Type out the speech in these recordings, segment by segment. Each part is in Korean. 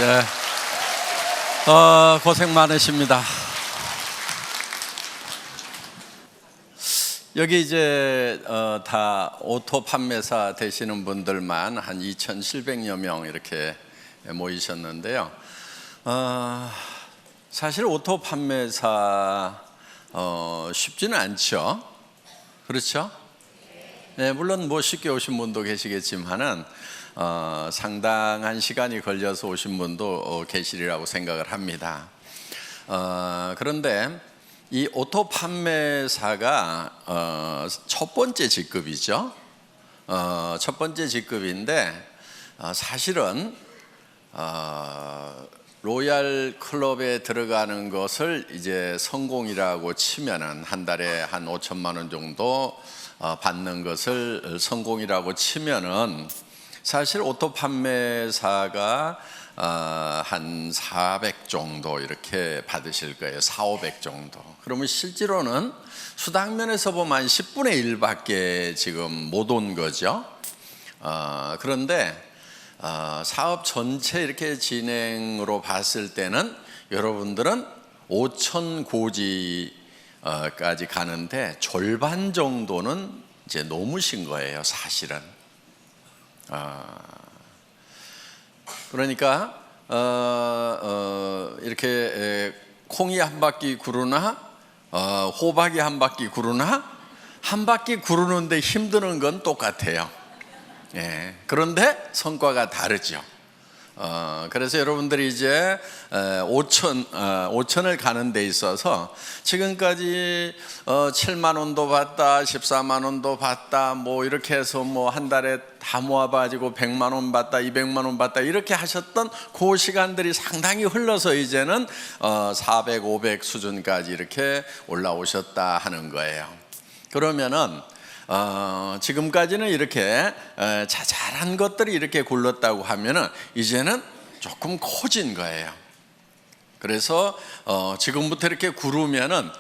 네. 고생 많으십니다. 여기 이제 다 오토 판매사 되시는 분들만 한 2,700여 명 이렇게 모이셨는데요. 사실 오토 판매사 쉽지는 않죠. 그렇죠? 네, 물론 뭐 쉽게 오신 분도 계시겠지만은 상당한 시간이 걸려서 오신 분도 계시리라고 생각을 합니다. 그런데 이 오토 판매사가 첫 번째 직급이죠. 첫 번째 직급인데 사실은 로얄 클럽에 들어가는 것을 이제 성공이라고 치면은 한 달에 한 5천만 원 정도 받는 것을 성공이라고 치면은 사실 오토 판매사가 한 400 정도 이렇게 받으실 거예요. 400, 500 정도. 그러면 실제로는 수당면에서 보면 한 10분의 1밖에 지금 못 온 거죠. 그런데 사업 전체 이렇게 진행으로 봤을 때는 여러분들은 5천 고지까지 가는데 절반 정도는 이제 넘으신 거예요, 사실은. 그러니까 이렇게 콩이 한 바퀴 구르나 호박이 한 바퀴 구르나 한 바퀴 구르는데 힘드는 건 똑같아요. 예, 그런데 성과가 다르죠. 그래서 여러분들이 이제 5천을 가는 데 있어서 지금까지 7만 원도 받다, 14만 원도 받다, 뭐 이렇게 해서 뭐 한 달에 다 모아가지고 100만 원 받다, 200만 원 받다 이렇게 하셨던 그 시간들이 상당히 흘러서 이제는 400, 500 수준까지 이렇게 올라오셨다 하는 거예요. 그러면은 지금까지는 이렇게 자잘한 것들이 이렇게 굴렀다고 하면은 이제는 조금 커진 거예요. 그래서 지금부터 이렇게 구르면은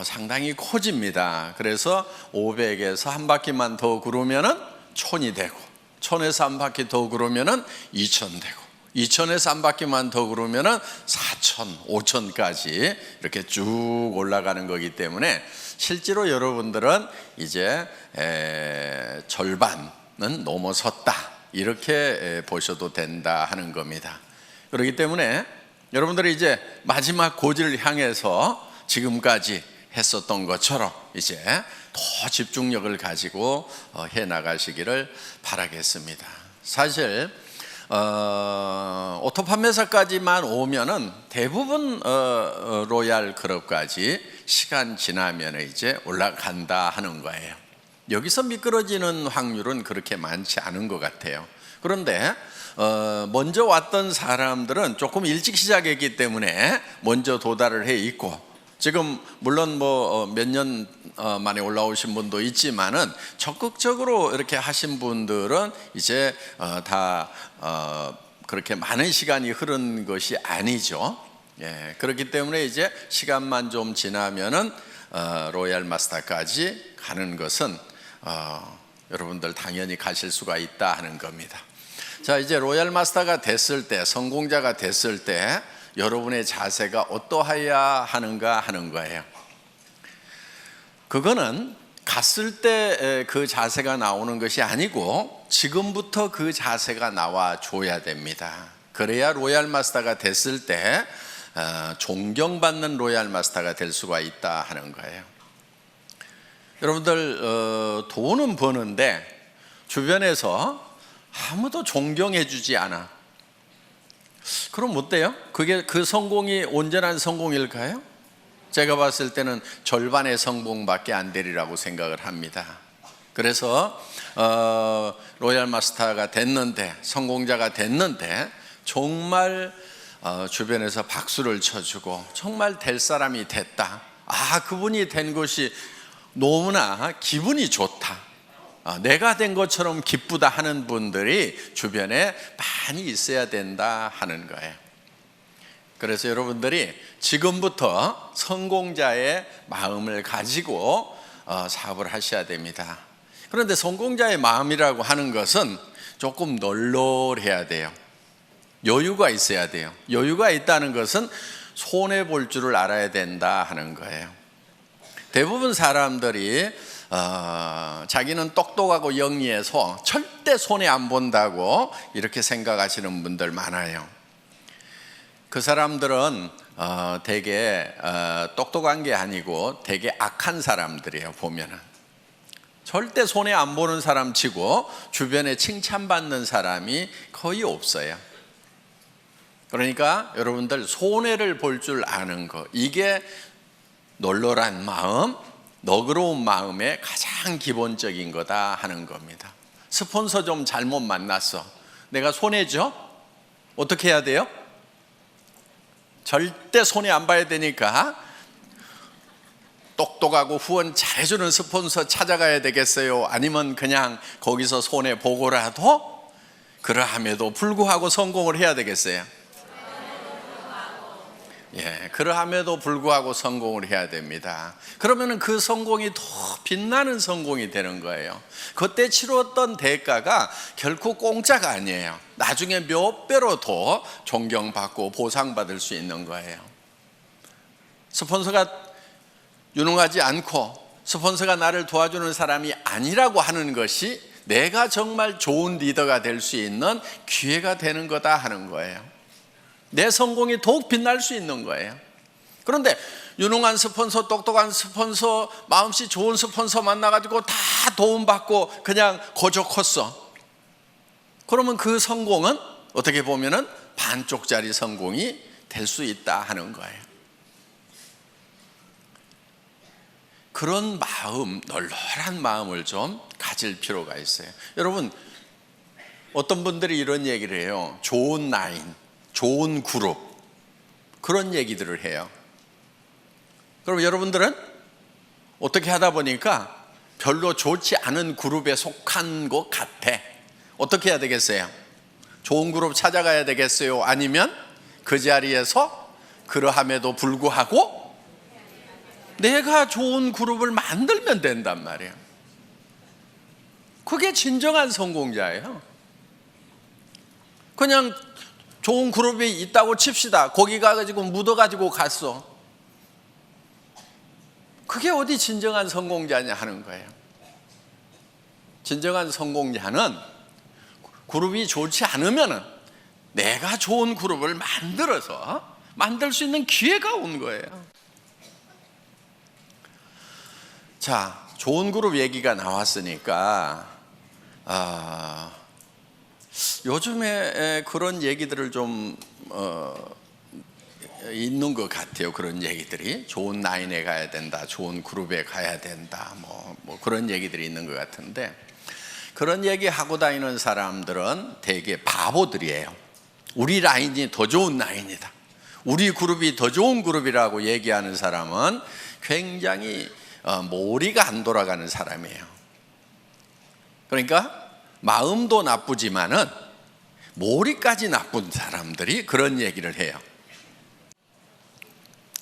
상당히 커집니다. 그래서 500에서 한 바퀴만 더 구르면은 1000이 되고, 1000에서 한 바퀴 더 구르면은 2000 되고, 2000에서 한 바퀴만 더 구르면은 4000, 5000까지 이렇게 쭉 올라가는 거기 때문에 실제로 여러분들은 이제 절반은 넘어섰다 이렇게 보셔도 된다 하는 겁니다. 그렇기 때문에 여러분들이 이제 마지막 고지를 향해서 지금까지 했었던 것처럼 이제 더 집중력을 가지고 해 나가시기를 바라겠습니다. 사실 오토 판매사까지만 오면은 대부분 로얄 클럽까지 시간 지나면 이제 올라간다 하는 거예요. 여기서 미끄러지는 확률은 그렇게 많지 않은 것 같아요. 그런데 먼저 왔던 사람들은 조금 일찍 시작했기 때문에 먼저 도달을 해 있고, 지금 물론 뭐 몇 년 만에 올라오신 분도 있지만은 적극적으로 이렇게 하신 분들은 이제 다 그렇게 많은 시간이 흐른 것이 아니죠. 예, 그렇기 때문에 이제 시간만 좀 지나면은 로얄 마스터까지 가는 것은 여러분들 당연히 가실 수가 있다 하는 겁니다. 자, 이제 로얄 마스터가 됐을 때, 성공자가 됐을 때 여러분의 자세가 어떠해야 하는가 하는 거예요. 그거는 갔을 때 그 자세가 나오는 것이 아니고 지금부터 그 자세가 나와 줘야 됩니다. 그래야 로얄 마스터가 됐을 때 존경받는 로얄 마스터가 될 수가 있다 하는 거예요. 여러분들 돈은 버는데 주변에서 아무도 존경해 주지 않아. 그럼 어때요? 그게 그 성공이 온전한 성공일까요? 제가 봤을 때는 절반의 성공밖에 안 되리라고 생각을 합니다. 그래서 로얄 마스터가 됐는데, 성공자가 됐는데 정말 주변에서 박수를 쳐주고 정말 될 사람이 됐다, 그분이 된 것이 너무나 기분이 좋다, 내가 된 것처럼 기쁘다 하는 분들이 주변에 많이 있어야 된다 하는 거예요. 그래서 여러분들이 지금부터 성공자의 마음을 가지고 사업을 하셔야 됩니다. 그런데 성공자의 마음이라고 하는 것은 조금 널널해야 돼요. 여유가 있어야 돼요. 여유가 있다는 것은 손해 볼 줄을 알아야 된다 하는 거예요. 대부분 사람들이 자기는 똑똑하고 영리해서 절대 손해 안 본다고 이렇게 생각하시는 분들 많아요. 그 사람들은 되게 똑똑한 게 아니고 되게 악한 사람들이에요. 보면은 절대 손해 안 보는 사람 치고 주변에 칭찬받는 사람이 거의 없어요. 그러니까 여러분들 손해를 볼 줄 아는 거, 이게 널널한 마음, 너그러운 마음의 가장 기본적인 거다 하는 겁니다. 스폰서 좀 잘못 만났어. 내가 손해죠? 어떻게 해야 돼요? 절대 손해 안 봐야 되니까 똑똑하고 후원 잘해주는 스폰서 찾아가야 되겠어요? 아니면 그냥 거기서 손해 보고라도 그러함에도 불구하고 성공을 해야 되겠어요? 예, 그러함에도 불구하고 성공을 해야 됩니다. 그러면은 그 성공이 더 빛나는 성공이 되는 거예요. 그때 치렀던 대가가 결코 공짜가 아니에요. 나중에 몇 배로 더 존경받고 보상받을 수 있는 거예요. 스폰서가 유능하지 않고 스폰서가 나를 도와주는 사람이 아니라고 하는 것이 내가 정말 좋은 리더가 될 수 있는 기회가 되는 거다 하는 거예요. 내 성공이 더욱 빛날 수 있는 거예요. 그런데 유능한 스폰서, 똑똑한 스폰서, 마음씨 좋은 스폰서 만나가지고 다 도움받고 그냥 거저 컸어. 그러면 그 성공은 어떻게 보면은 반쪽짜리 성공이 될 수 있다 하는 거예요. 그런 마음, 널널한 마음을 좀 가질 필요가 있어요. 여러분, 어떤 분들이 이런 얘기를 해요. 좋은 라인, 좋은 그룹, 그런 얘기들을 해요. 그럼 여러분들은 어떻게 하다 보니까 별로 좋지 않은 그룹에 속한 것 같아. 어떻게 해야 되겠어요? 좋은 그룹 찾아가야 되겠어요? 아니면 그 자리에서 그러함에도 불구하고 내가 좋은 그룹을 만들면 된단 말이에요. 그게 진정한 성공자예요. 그냥 좋은 그룹이 있다고 칩시다. 거기 가가지고 묻어가지고 갔어. 그게 어디 진정한 성공자냐 하는 거예요. 진정한 성공자는 그룹이 좋지 않으면 내가 좋은 그룹을 만들어서 만들 수 있는 기회가 온 거예요. 자, 좋은 그룹 얘기가 나왔으니까 요즘에 그런 얘기들을 좀 있는 것 같아요. 그런 얘기들이 좋은 라인에 가야 된다, 좋은 그룹에 가야 된다, 뭐 그런 얘기들이 있는 것 같은데, 그런 얘기 하고 다니는 사람들은 되게 바보들이에요. 우리 라인이 더 좋은 라인이다, 우리 그룹이 더 좋은 그룹이라고 얘기하는 사람은 굉장히 머리가 안 돌아가는 사람이에요. 그러니까 마음도 나쁘지만은 머리까지 나쁜 사람들이 그런 얘기를 해요.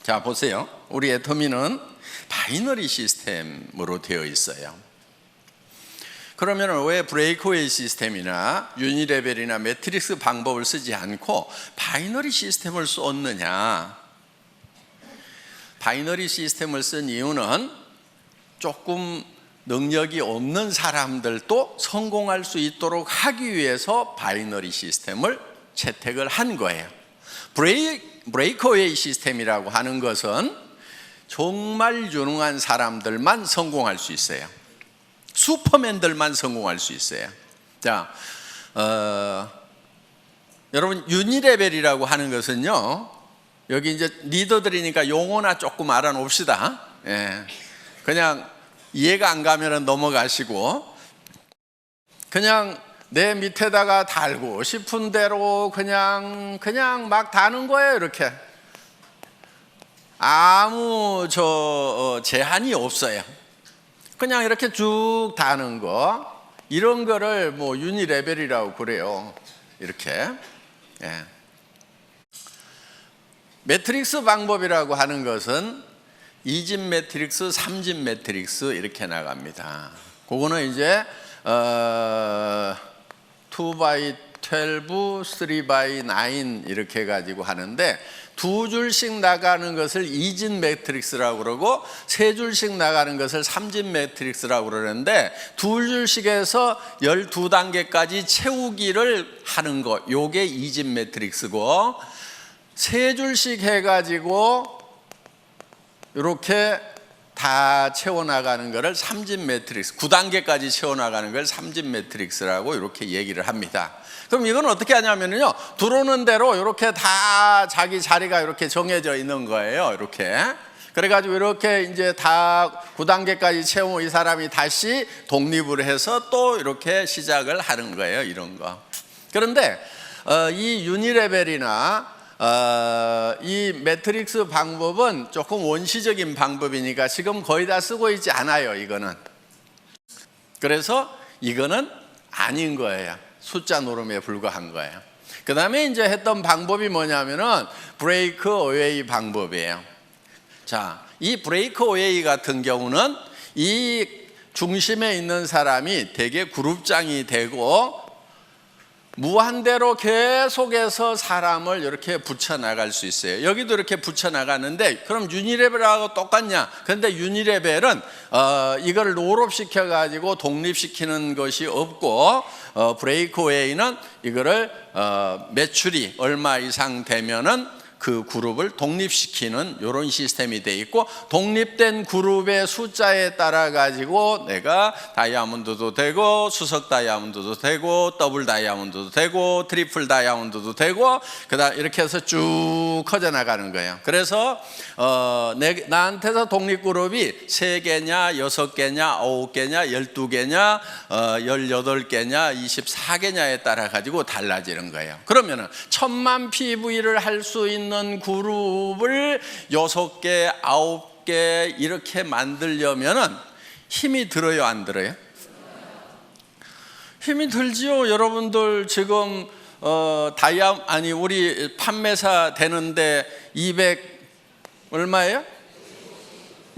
자, 보세요. 우리 애터미는 바이너리 시스템으로 되어 있어요. 그러면 왜 브레이크웨이 시스템이나 유니레벨이나 매트릭스 방법을 쓰지 않고 바이너리 시스템을 썼느냐? 바이너리 시스템을 쓴 이유는 조금 능력이 없는 사람들도 성공할 수 있도록 하기 위해서 바이너리 시스템을 채택을 한 거예요. 브레이크웨이 시스템이라고 하는 것은 정말 유능한 사람들만 성공할 수 있어요. 슈퍼맨들만 성공할 수 있어요. 자, 여러분, 유니레벨이라고 하는 것은요, 여기 이제 리더들이니까 용어나 조금 알아놓읍시다. 예. 그냥 이해가 안 가면 넘어가시고, 그냥 내 밑에다가 달고 싶은 대로 그냥 막 다는 거예요. 이렇게 아무 제한이 없어요. 그냥 이렇게 쭉 다는 거, 이런 거를 뭐 유니레벨이라고 그래요. 이렇게. 예. 매트릭스 방법이라고 하는 것은 2집 매트릭스, 3집 매트릭스 이렇게 나갑니다. 그거는 이제 2x12 12, 3 by 9 이렇게 해가지고 하는데, 두 줄씩 나가는 것을 2진 매트릭스라고 그러고 세 줄씩 나가는 것을 3진 매트릭스라고 그러는데, 두 줄씩 해서 12단계까지 채우기를 하는 거, 요게 2진 매트릭스고, 세 줄씩 해가지고 이렇게 다 채워나가는 것을 3진 매트릭스, 9단계까지 채워나가는 걸 3진 매트릭스라고 이렇게 얘기를 합니다. 그럼 이건 어떻게 하냐면요, 들어오는 대로 이렇게 다 자기 자리가 이렇게 정해져 있는 거예요. 이렇게. 그래가지고 이렇게 이제 다 9단계까지 채우고 이 사람이 다시 독립을 해서 또 이렇게 시작을 하는 거예요. 이런 거. 그런데 이 유니레벨이나 이 매트릭스 방법은 조금 원시적인 방법이니까 지금 거의 다 쓰고 있지 않아요. 이거는. 그래서 이거는 아닌 거예요. 숫자 노름에 불과한 거예요. 그 다음에 이제 했던 방법이 뭐냐면은 브레이크 어웨이 방법이에요. 자, 이 브레이크 어웨이 같은 경우는 이 중심에 있는 사람이 되게 그룹장이 되고 무한대로 계속해서 사람을 이렇게 붙여나갈 수 있어요. 여기도 이렇게 붙여나가는데, 그럼 유니레벨하고 똑같냐? 그런데 유니레벨은 이걸 롤업시켜 가지고 독립시키는 것이 없고, 브레이크웨이는 이거를 매출이 얼마 이상 되면은 그 그룹을 독립시키는 이런 시스템이 돼 있고, 독립된 그룹의 숫자에 따라 가지고 내가 다이아몬드도 되고 수석 다이아몬드도 되고 더블 다이아몬드도 되고 트리플 다이아몬드도 되고, 그다음 이렇게 해서 쭉 커져 나가는 거예요. 그래서 나한테서 독립 그룹이 3개냐 6개냐 9개냐 12개냐 18개냐 24개냐에 따라 가지고 달라지는 거예요. 그러면은 1000만 PV를 할 수 있는 그룹을 6개, 9개 이렇게 만들려면은 힘이 들어요, 안 들어요? 힘이 들지요. 여러분들 지금 우리 판매사 되는데 200 얼마예요?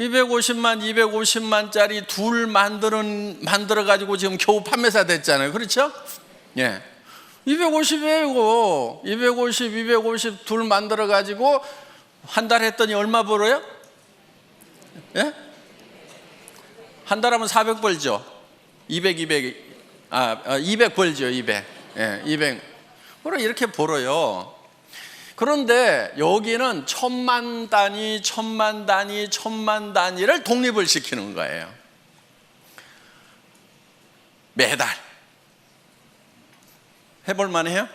250만짜리 둘 만들어 가지고 지금 겨우 판매사 됐잖아요. 그렇죠? 예. 250이에요. 250 둘 만들어 가지고 한 달 했더니 얼마 벌어요? 예? 한 달 하면 400 벌죠. 200 벌죠. 200. 예, 200. 그래 이렇게 벌어요. 그런데 여기는 1000만 단위를 독립을 시키는 거예요. 매달. 해볼 만해요?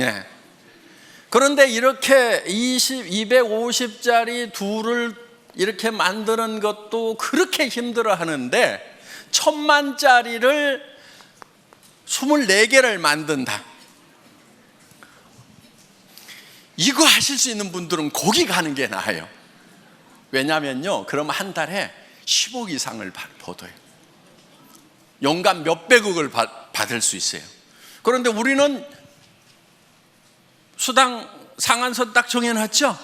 예. 그런데 이렇게 250짜리 둘을 이렇게 만드는 것도 그렇게 힘들어 하는데 1000만짜리를 24개를 만든다. 이거 하실 수 있는 분들은 거기 가는 게 나아요. 왜냐면요, 그러면 한 달에 10억 이상을 벌어요. 연간 몇백억을 받을 수 있어요. 그런데 우리는 수당 상한선 딱 정해놨죠.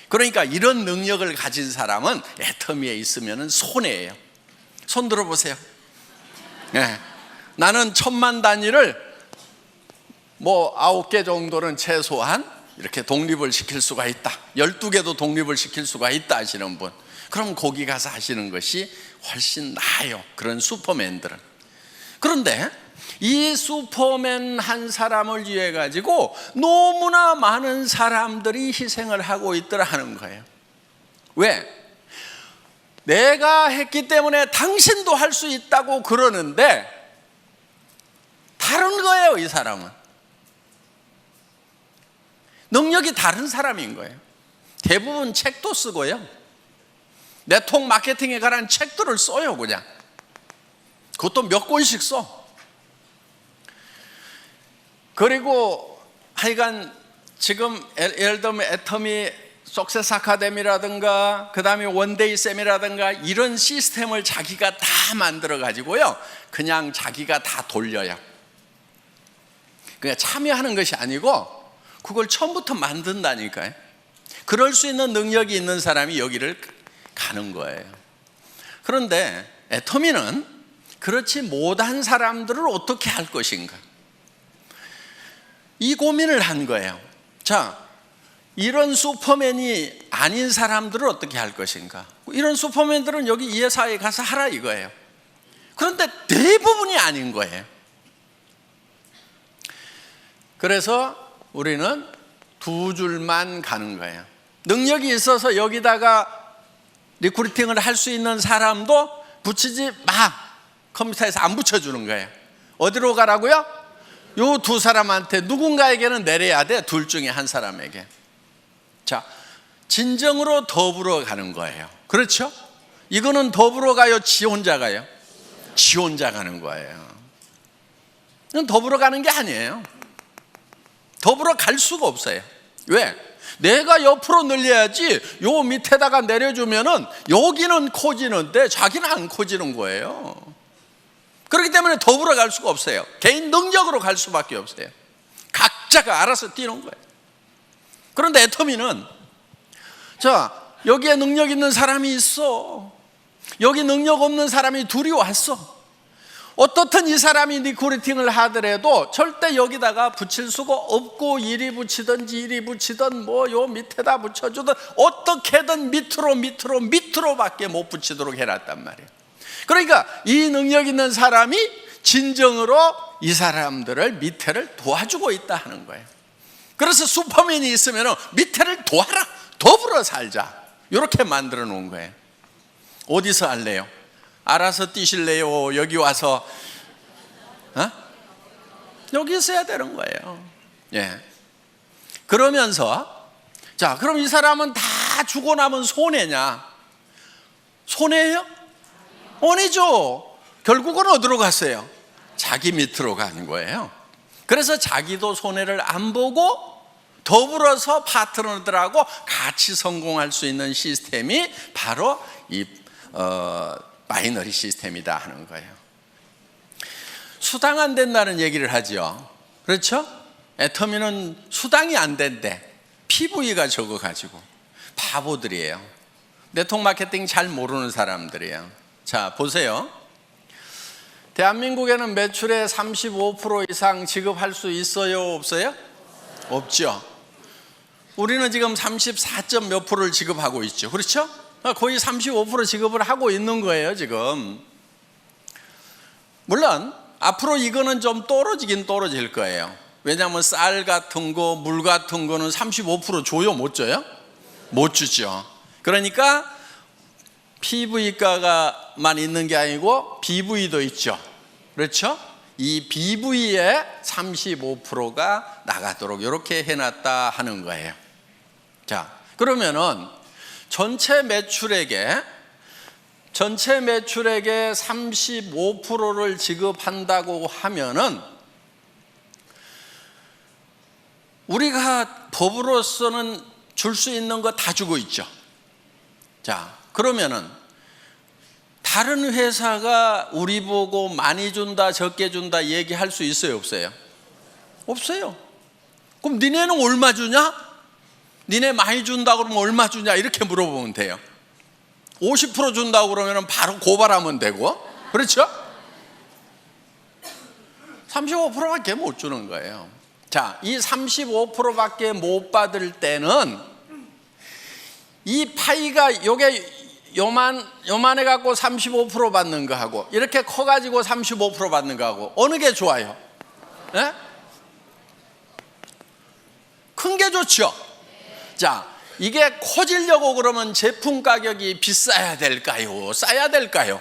그러니까 이런 능력을 가진 사람은 애터미에 있으면 손해예요. 손 들어보세요. 네. 나는 1000만 단위를 9개 정도는 최소한 이렇게 독립을 시킬 수가 있다. 12개도 독립을 시킬 수가 있다 하시는 분, 그럼 거기 가서 하시는 것이 훨씬 나아요. 그런 슈퍼맨들은. 그런데 이 슈퍼맨 한 사람을 위해 가지고 너무나 많은 사람들이 희생을 하고 있더라 하는 거예요. 왜? 내가 했기 때문에 당신도 할 수 있다고 그러는데 다른 거예요. 이 사람은 능력이 다른 사람인 거예요. 대부분 책도 쓰고요, 네트워크 마케팅에 관한 책들을 써요. 그냥 그것도 몇 권씩 써. 그리고 하여간 지금 예를 들면 애터미 석세스 아카데미라든가 그 다음에 원데이 쌤이라든가 이런 시스템을 자기가 다 만들어 가지고요, 그냥 자기가 다 돌려요. 그냥 참여하는 것이 아니고 그걸 처음부터 만든다니까요. 그럴 수 있는 능력이 있는 사람이 여기를 가는 거예요. 그런데 애터미는 그렇지 못한 사람들을 어떻게 할 것인가? 이 고민을 한 거예요. 자, 이런 슈퍼맨이 아닌 사람들은 어떻게 할 것인가? 이런 슈퍼맨들은 여기 이 회사에 가서 하라 이거예요. 그런데 대부분이 아닌 거예요. 그래서 우리는 두 줄만 가는 거예요. 능력이 있어서 여기다가 리크루팅을 할 수 있는 사람도 붙이지 마. 컴퓨터에서 안 붙여주는 거예요. 어디로 가라고요? 요 두 사람한테 누군가에게는 내려야 돼. 둘 중에 한 사람에게. 자, 진정으로 더불어 가는 거예요. 그렇죠? 이거는 더불어 가요? 지 혼자 가요? 지 혼자 가는 거예요. 이건 더불어 가는 게 아니에요. 더불어 갈 수가 없어요. 왜? 내가 옆으로 늘려야지 요 밑에다가 내려주면은 여기는 커지는데 자기는 안 커지는 거예요. 그렇기 때문에 더불어 갈 수가 없어요. 개인 능력으로 갈 수밖에 없어요. 각자가 알아서 뛰는 거예요. 그런데 애터미는 자, 여기에 능력 있는 사람이 있어. 여기 능력 없는 사람이 둘이 왔어. 어떻든 이 사람이 리크루팅을 하더라도 절대 여기다가 붙일 수가 없고, 이리 붙이든지 이리 붙이든 뭐 요 밑에다 붙여주든 어떻게든 밑으로밖에 못 붙이도록 해놨단 말이에요. 그러니까 이 능력 있는 사람이 진정으로 이 사람들을 밑에를 도와주고 있다 하는 거예요. 그래서 슈퍼맨이 있으면 밑에를 도와라, 더불어 살자, 이렇게 만들어 놓은 거예요. 어디서 할래요? 알아서 뛰실래요? 여기 와서 여기 있어야 되는 거예요. 예. 그러면서 자, 그럼 이 사람은 다 주고 나면 손해냐? 손해예요? 아니죠. 결국은 어디로 갔어요? 자기 밑으로 가는 거예요. 그래서 자기도 손해를 안 보고 더불어서 파트너들하고 같이 성공할 수 있는 시스템이 바로 이 바이너리 시스템이다 하는 거예요. 수당 안 된다는 얘기를 하죠. 그렇죠? 애터미는 수당이 안 된대. PV가 적어가지고. 바보들이에요. 네트워크 마케팅 잘 모르는 사람들이에요. 자, 보세요. 대한민국에는 매출의 35% 이상 지급할 수 있어요? 없어요? 없죠. 우리는 지금 34점 몇 프로를 지급하고 있죠. 그렇죠? 거의 35% 지급을 하고 있는 거예요, 지금. 물론 앞으로 이거는 좀 떨어지긴 떨어질 거예요. 왜냐하면 쌀 같은 거, 물 같은 거는 35% 줘요? 못 줘요? 못 주죠. 그러니까 PV가만 있는 게 아니고 BV도 있죠. 그렇죠? 이 BV의 35%가 나가도록 이렇게 해놨다 하는 거예요. 자, 그러면은 전체 매출액의 35%를 지급한다고 하면은 우리가 법으로서는 줄 수 있는 거 다 주고 있죠. 자, 그러면은 다른 회사가 우리 보고 많이 준다, 적게 준다 얘기할 수 있어요, 없어요? 없어요. 그럼 니네는 얼마 주냐? 니네 많이 준다 그러면 얼마 주냐? 이렇게 물어보면 돼요. 50% 준다고 그러면 바로 고발하면 되고, 그렇죠? 35%밖에 못 주는 거예요. 자, 이 35%밖에 못 받을 때는 이 파이가 요게 요만해 갖고 35% 받는 거하고 이렇게 커 가지고 35% 받는 거하고 어느 게 좋아요? 네? 큰 게 좋죠. 자, 이게 커지려고 그러면 제품 가격이 비싸야 될까요? 싸야 될까요?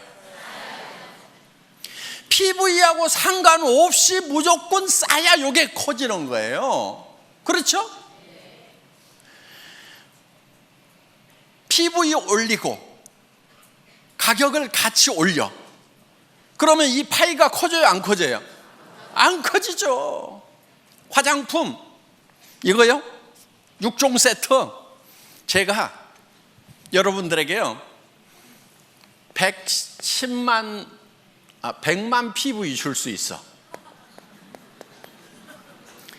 PV하고 상관없이 무조건 싸야 이게 커지는 거예요. 그렇죠? PV 올리고 가격을 같이 올려. 그러면 이 파이가 커져요, 안 커져요? 안 커지죠. 화장품 이거요? 6종 세트 제가 여러분들에게요 100만 PV 줄 수 있어.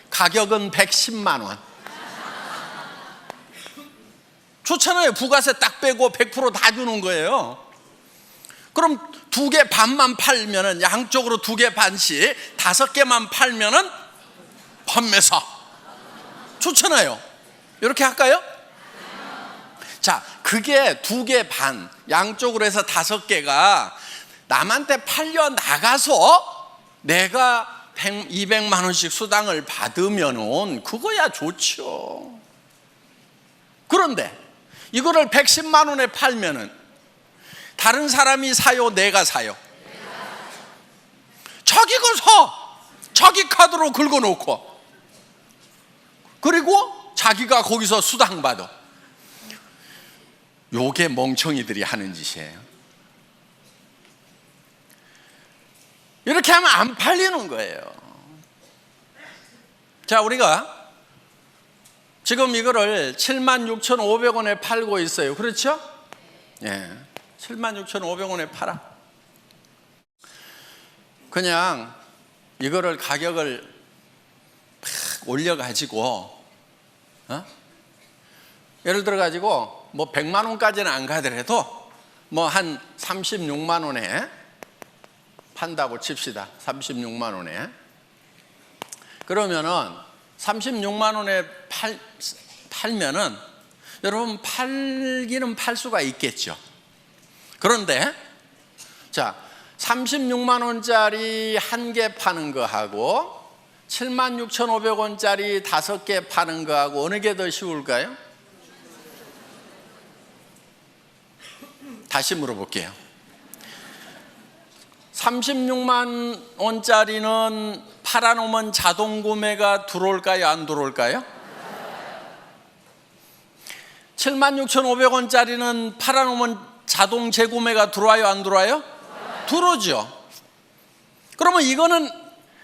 가격은 110만 원. 좋잖아요. 부가세 딱 빼고 100% 다 주는 거예요. 그럼 2개 반만 팔면은 양쪽으로 2개 반씩 5개만 팔면은 판매사. 좋잖아요. 이렇게 할까요? 자, 그게 2개 반, 양쪽으로 해서 5개가 남한테 팔려 나가서 내가 200만 원씩 수당을 받으면은 그거야 좋죠. 그런데 이거를 110만 원에 팔면은 다른 사람이 사요, 내가 사요? 자기 거 사. 자기 카드로 긁어놓고, 그리고 자기가 거기서 수당 받아. 요게 멍청이들이 하는 짓이에요. 이렇게 하면 안 팔리는 거예요. 자, 우리가 지금 이거를 76,500원에 팔고 있어요. 그렇죠? 예, 76,500원에 팔아. 그냥 이거를 가격을 팍 올려가지고, 예를 들어가지고 뭐 100만 원까지는 안 가더라도 뭐 한 36만 원에 판다고 칩시다. 36만 원에. 그러면은 36만 원에 팔면은 여러분 팔기는 팔 수가 있겠죠. 그런데 자, 36만 원짜리 1개 파는 거하고 76,500원짜리 5개 파는 거하고 어느 게 더 쉬울까요? 다시 물어볼게요. 36만 원짜리는 팔아놓으면 자동 구매가 들어올까요? 안 들어올까요? 76,500원짜리는 팔아놓으면 자동 재구매가 들어와요? 안 들어와요? 들어오죠. 그러면 이거는,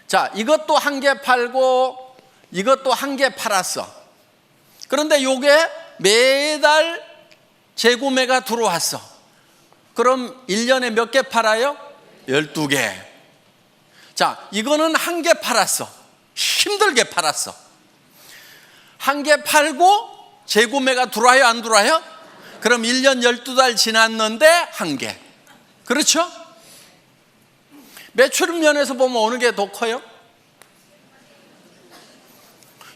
자, 이것도 1개 팔고 이것도 1개 팔았어. 그런데 요게 매달 재구매가 들어왔어. 그럼 1년에 몇 개 팔아요? 12개. 자, 이거는 1개 팔았어. 힘들게 팔았어. 1개 팔고 재구매가 들어와요? 안 들어와요? 그럼 1년 12달 지났는데 1개. 그렇죠? 매출 면에서 보면 어느 게 더 커요?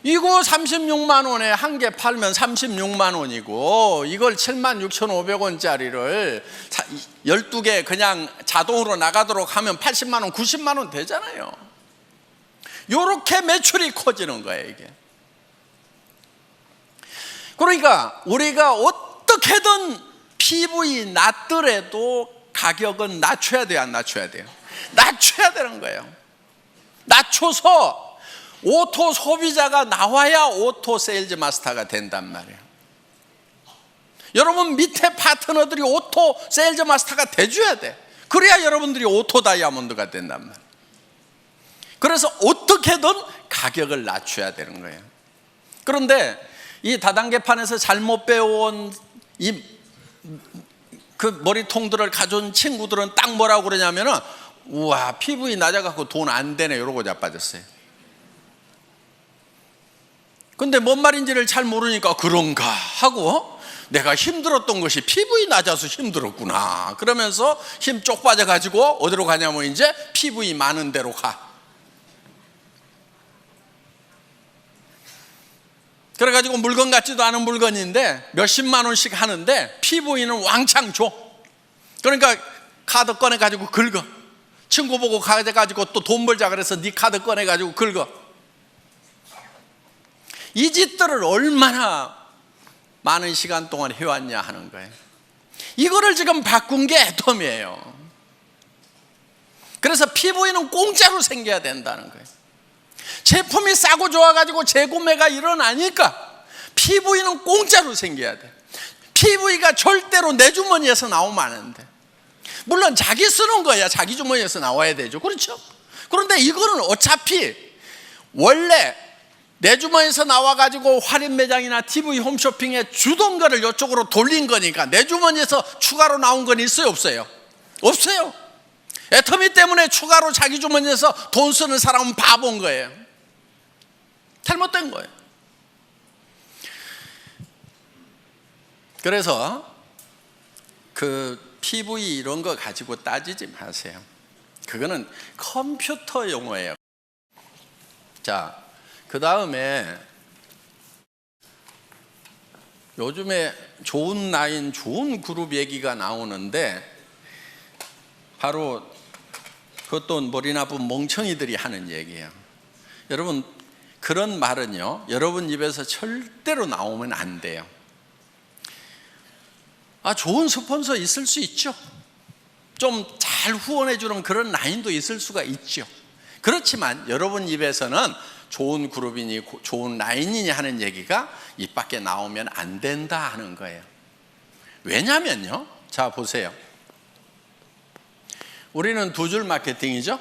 이거 36만 원에 1개 팔면 36만 원이고, 이걸 76,500원짜리를 12개 그냥 자동으로 나가도록 하면 80만 원, 90만 원 되잖아요. 이렇게 매출이 커지는 거예요, 이게. 그러니까 우리가 어떻게든 PV 낮더라도 가격은 낮춰야 돼요, 안 낮춰야 돼요? 낮춰야 되는 거예요. 낮춰서 오토 소비자가 나와야 오토 세일즈 마스터가 된단 말이에요. 여러분 밑에 파트너들이 오토 세일즈 마스터가 돼줘야 돼. 그래야 여러분들이 오토 다이아몬드가 된단 말이에요. 그래서 어떻게든 가격을 낮춰야 되는 거예요. 그런데 이 다단계판에서 잘못 배워온 그 머리통들을 가져온 친구들은 딱 뭐라고 그러냐면은, 우와, PV 낮아갖고 돈 안 되네, 이러고 자빠졌어요. 근데 뭔 말인지를 잘 모르니까 그런가 하고, 내가 힘들었던 것이 PV 낮아서 힘들었구나 그러면서 힘 쪽 빠져가지고 어디로 가냐면 이제 PV 많은 데로 가. 그래가지고 물건 같지도 않은 물건인데 몇십만 원씩 하는데 PV는 왕창 줘. 그러니까 카드 꺼내가지고 긁어. 친구 보고 가져가지고 또 돈 벌자 그래서 네 카드 꺼내가지고 긁어. 이 짓들을 얼마나 많은 시간 동안 해왔냐 하는 거예요. 이거를 지금 바꾼 게 애텀이에요. 그래서 PV는 공짜로 생겨야 된다는 거예요. 제품이 싸고 좋아가지고 재구매가 일어나니까 PV는 공짜로 생겨야 돼. PV가 절대로 내 주머니에서 나오면 안 돼. 물론 자기 쓰는 거야 자기 주머니에서 나와야 되죠. 그렇죠? 그런데 이거는 어차피 원래 내 주머니에서 나와가지고 할인 매장이나 TV 홈쇼핑에 주던 거를 이쪽으로 돌린 거니까 내 주머니에서 추가로 나온 건 있어요? 없어요? 없어요. 애터미 때문에 추가로 자기 주머니에서 돈 쓰는 사람은 바본 거예요. 잘못된 거예요. 그래서 그 PV 이런 거 가지고 따지지 마세요. 그거는 컴퓨터 용어예요. 자, 그 다음에 요즘에 좋은 라인, 좋은 그룹 얘기가 나오는데 바로 그것도 머리 나쁜 멍청이들이 하는 얘기예요. 여러분, 그런 말은요, 여러분 입에서 절대로 나오면 안 돼요. 좋은 스폰서 있을 수 있죠. 좀 잘 후원해 주는 그런 라인도 있을 수가 있죠. 그렇지만 여러분 입에서는 좋은 그룹이니 좋은 라인이니 하는 얘기가 입 밖에 나오면 안 된다 하는 거예요. 왜냐면요, 자 보세요. 우리는 두 줄 마케팅이죠.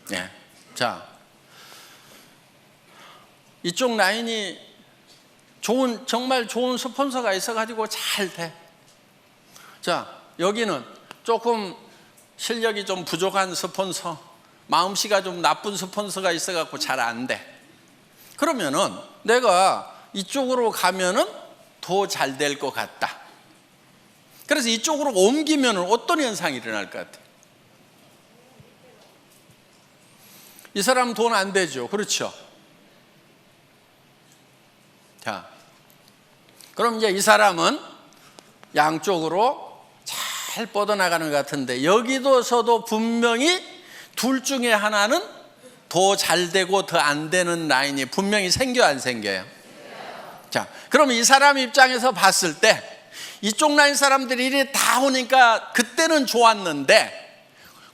네. 자, 이쪽 라인이 정말 좋은 스폰서가 있어가지고 잘 돼. 자, 여기는 조금 실력이 좀 부족한 스폰서, 마음씨가 좀 나쁜 스폰서가 있어갖고 잘 안 돼. 그러면은 내가 이쪽으로 가면은 더 잘 될 것 같다. 그래서 이쪽으로 옮기면은 어떤 현상이 일어날 것 같아요? 이 사람 돈 안 되죠. 그렇죠? 자, 그럼 이제 이 사람은 양쪽으로 잘 뻗어나가는 것 같은데 여기서도 분명히 둘 중에 하나는 더 잘 되고 더 안 되는 라인이 분명히 생겨요, 안 생겨요? 자, 그럼 이 사람 입장에서 봤을 때 이쪽 라인 사람들이 이리 다 오니까 그때는 좋았는데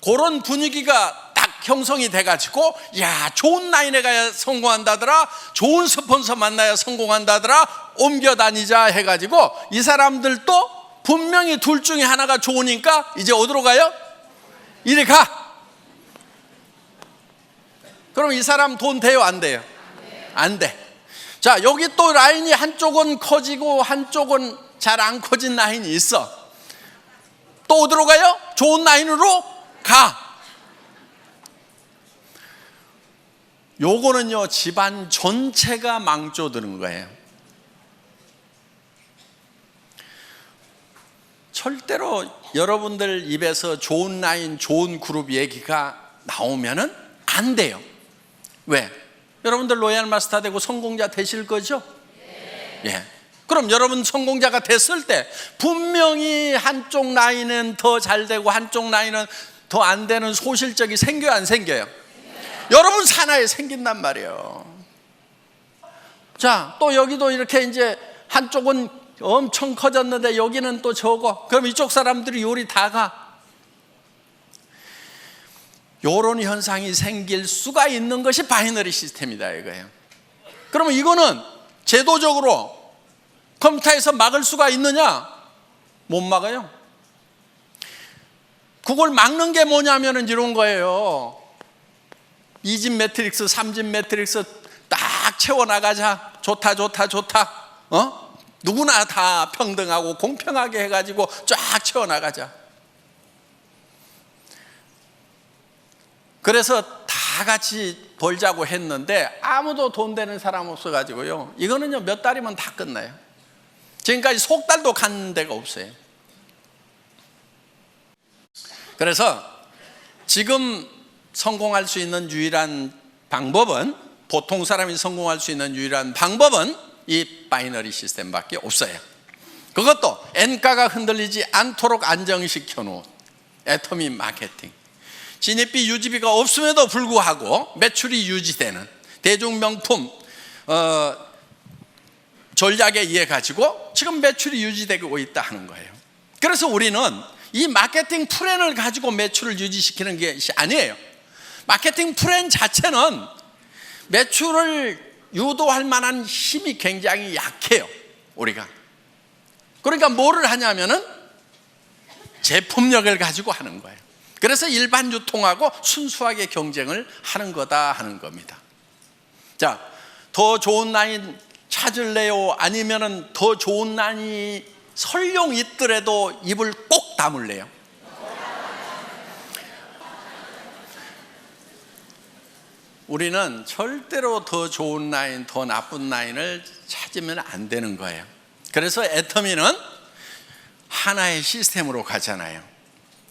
그런 분위기가 딱 형성이 돼가지고 야, 좋은 라인에 가야 성공한다더라, 좋은 스폰서 만나야 성공한다더라, 옮겨 다니자 해가지고 이 사람들도 분명히 둘 중에 하나가 좋으니까 이제 어디로 가요? 이리 가. 그럼 이 사람 돈 돼요, 안 돼요? 안 돼. 자, 여기 또 라인이 한쪽은 커지고 한쪽은 잘 안 커진 라인이 있어. 또 어디로 가요? 좋은 라인으로 가. 요거는요, 집안 전체가 망조드는 거예요. 절대로 여러분들 입에서 좋은 라인, 좋은 그룹 얘기가 나오면은 안 돼요. 왜? 여러분들 로얄 마스터 되고 성공자 되실 거죠? 예. 그럼 여러분 성공자가 됐을 때 분명히 한쪽 라인은 더 잘 되고 한쪽 라인은 더 안 되는 소실적이 생겨요, 안 생겨요? 여러분 산하에 생긴단 말이에요. 자, 또 여기도 이렇게 이제 한쪽은 엄청 커졌는데 여기는 또 적어. 그럼 이쪽 사람들이 요리 다 가. 요런 현상이 생길 수가 있는 것이 바이너리 시스템이다 이거예요. 그러면 이거는 제도적으로 컴퓨터에서 막을 수가 있느냐? 못 막아요. 그걸 막는 게 뭐냐면은 이런 거예요. 2집 매트릭스, 3집 매트릭스 딱 채워나가자. 좋다. 누구나 다 평등하고 공평하게 해가지고 쫙 채워나가자. 그래서 다 같이 벌자고 했는데 아무도 돈 되는 사람 없어가지고요, 이거는요 몇 달이면 다 끝나요. 지금까지 석 달도 간 데가 없어요. 그래서 지금 성공할 수 있는 유일한 방법은, 보통 사람이 성공할 수 있는 유일한 방법은 이 바이너리 시스템밖에 없어요. 그것도 엔가가 흔들리지 않도록 안정시켜 놓은 애터미 마케팅. 진입비 유지비가 없음에도 불구하고 매출이 유지되는 대중명품 전략에 의해 가지고 지금 매출이 유지되고 있다 하는 거예요. 그래서 우리는 이 마케팅 플랜을 가지고 매출을 유지시키는 것이 아니에요. 마케팅 플랜 자체는 매출을 유도할 만한 힘이 굉장히 약해요, 우리가. 그러니까 뭐를 하냐면은 제품력을 가지고 하는 거예요. 그래서 일반 유통하고 순수하게 경쟁을 하는 거다 하는 겁니다. 자, 더 좋은 라인 찾을래요? 아니면은 더 좋은 라인이 설령 있더라도 입을 꼭 다물래요? 우리는 절대로 더 좋은 라인, 더 나쁜 라인을 찾으면 안 되는 거예요. 그래서 애터미는 하나의 시스템으로 가잖아요.